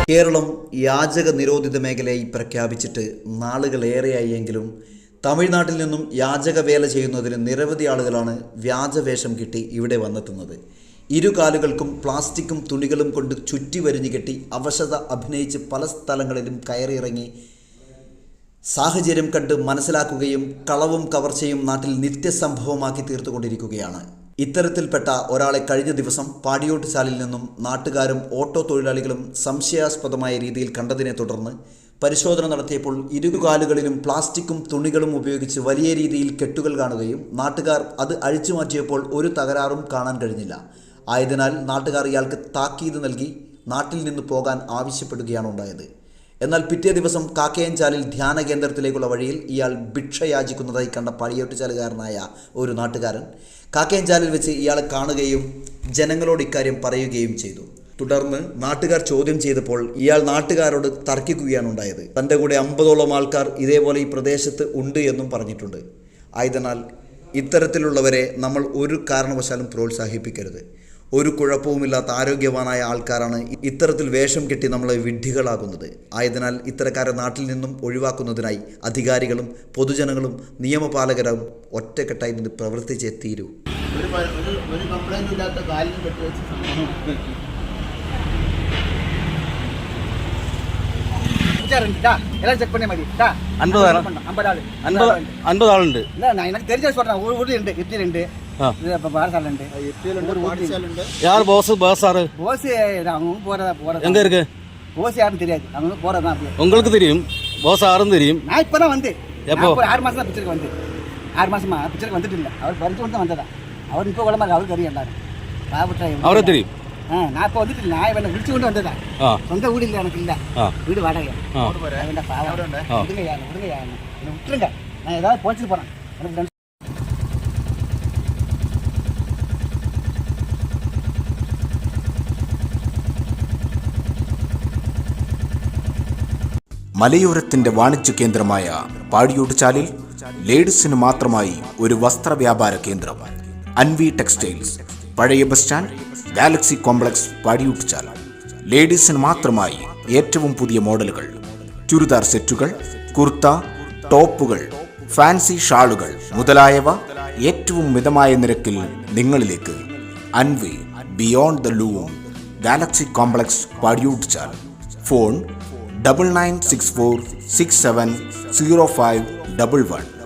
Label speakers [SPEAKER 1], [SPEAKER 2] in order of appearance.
[SPEAKER 1] കേരളം യാചക നിരോധിത മേഖലയായി പ്രഖ്യാപിച്ചിട്ട് നാളുകളേറെയായെങ്കിലും തമിഴ്നാട്ടിൽ നിന്നും യാചക വേല ചെയ്യുന്നതിന് നിരവധി ആളുകളാണ് വ്യാജവേഷം കിട്ടി ഇവിടെ വന്നെത്തുന്നത്. ഇരുകാലുകൾക്കും പ്ലാസ്റ്റിക്കും തുണികളും കൊണ്ട് ചുറ്റി വരിഞ്ഞു കെട്ടി അവശത അഭിനയിച്ച് പല സ്ഥലങ്ങളിലും കയറിയിറങ്ങി സാഹചര്യം കണ്ട് മനസ്സിലാക്കുകയും കളവും കവർച്ചയും നാട്ടിൽ നിത്യസംഭവമാക്കി തീർത്തുകൊണ്ടിരിക്കുകയാണ്. ഇത്തരത്തിൽപ്പെട്ട ഒരാളെ കഴിഞ്ഞ ദിവസം പാടിയോട്ടുചാലിൽ നിന്നും നാട്ടുകാരും ഓട്ടോ തൊഴിലാളികളും സംശയാസ്പദമായ രീതിയിൽ കണ്ടതിനെ തുടർന്ന് പരിശോധന നടത്തിയപ്പോൾ ഇരുകാലുകളിലും പ്ലാസ്റ്റിക്കും തുണികളും ഉപയോഗിച്ച് വലിയ രീതിയിൽ കെട്ടുകൾ കാണുകയും നാട്ടുകാർ അത് അഴിച്ചു മാറ്റിയപ്പോൾ ഒരു തകരാറും കാണാൻ കഴിഞ്ഞില്ല. ആയതിനാൽ നാട്ടുകാർ ഇയാൾക്ക് താക്കീത് നൽകി നാട്ടിൽ നിന്ന് പോകാൻ ആവശ്യപ്പെടുകയാണ് ഉണ്ടായത്. എന്നാൽ പിറ്റേ ദിവസം കാക്കയൻചാലിൽ ധ്യാന കേന്ദ്രത്തിലേക്കുള്ള വഴിയിൽ ഇയാൾ ഭിക്ഷ യാചിക്കുന്നതായി കണ്ട പാടിയോട്ടുചാലുകാരനായ ഒരു നാട്ടുകാരൻ കാക്കയൻചാലിൽ വെച്ച് ഇയാളെ കാണുകയും ജനങ്ങളോട് ഇക്കാര്യം പറയുകയും ചെയ്തു. തുടർന്ന് നാട്ടുകാർ ചോദ്യം ചെയ്തപ്പോൾ ഇയാൾ നാട്ടുകാരോട് തർക്കിക്കുകയാണ് ഉണ്ടായത്. തൻ്റെ കൂടെ 50ഓളം ആൾക്കാർ ഇതേപോലെ ഈ പ്രദേശത്ത് ഉണ്ട് എന്നും പറഞ്ഞിട്ടുണ്ട്. ആയതിനാൽ ഇത്തരത്തിലുള്ളവരെ നമ്മൾ ഒരു കാരണവശാലും പ്രോത്സാഹിപ്പിക്കരുത്. ഒരു കുഴപ്പവുമില്ലാത്ത ആരോഗ്യവാനായ ആൾക്കാരാണ് ഇത്തരത്തിൽ വേഷം കെട്ടി നമ്മളെ വിഡ്ഢികളാകുന്നത്. ആയതിനാൽ ഇത്തരക്കാരെ നാട്ടിൽ നിന്നും ഒഴിവാക്കുന്നതിനായി അധികാരികളും പൊതുജനങ്ങളും നിയമപാലകരും ഒറ്റക്കെട്ടായി നിന്ന് പ്രവർത്തിച്ചേ തീരൂ.
[SPEAKER 2] ഒരു കംപ്ലൈന്റ് ഇല്ലാത്ത കാലിന് കെട്ടിവെച്ച് எல்லாம் செக் பண்ண மாதிரி
[SPEAKER 3] 50 ஆளுண்டு
[SPEAKER 2] இல்ல நான் எனக்கு தெரிஞ்ச சொல்றேன். ஊர்ல இருந்து இத்தி ரெண்டு இப்ப பாரசால இருந்து
[SPEAKER 3] யார் போஸ் சார்
[SPEAKER 2] போஸ் அவங்க போறதா
[SPEAKER 3] எங்க இருக்கு
[SPEAKER 2] போஸ் யாரும் தெரியாது. அவங்க போறதா
[SPEAKER 3] உங்களுக்கு தெரியும் போஸ் யாரும் தெரியும்.
[SPEAKER 2] நான் இப்பதான் வந்து
[SPEAKER 3] எப்போ
[SPEAKER 2] 6 மாசம் தான் பிக்சருக்கு வந்து 6 மாசமா பிக்சருக்கு வந்துட்டு இல்ல. அவர் பறிச்சு வந்து வந்ததா. அவர் இப்ப உடம்பா அவருக்கு தெரியும் எல்லாரும்
[SPEAKER 3] அவரே தெரியும்.
[SPEAKER 2] நான் இப்போ வந்துட்டு நான் இவனை விழிச்சு கொண்டு வந்ததா. சொந்த வீடு இல்லை எனக்கு இல்லை. வீடு வாடகை விட்டுருங்க. நான் ஏதாவது போச்சுட்டு போறேன். எனக்கு
[SPEAKER 4] മലയോരത്തിന്റെ വാണിജ്യ കേന്ദ്രമായ പാടിയോട്ടുചാലിൽ ലേഡീസിന് മാത്രമായി ഒരു വസ്ത്രവ്യാപാര കേന്ദ്രം അൻവി ടെക്സ്റ്റൈൽസ്, പഴയ bus stand, galaxy complex, Padiyottuchal. ലേഡീസിന് മാത്രമായി ഏറ്റവും പുതിയ മോഡലുകൾ, ചുരിദാർ സെറ്റുകൾ, കുർത്ത, ടോപ്പുകൾ, ഫാൻസി ഷാളുകൾ മുതലായവ ഏറ്റവും മിതമായ നിരക്കിൽ നിങ്ങളിലേക്ക്. Anvi beyond the loom, Galaxy complex, Padiyottuchal. Phone 9964670511.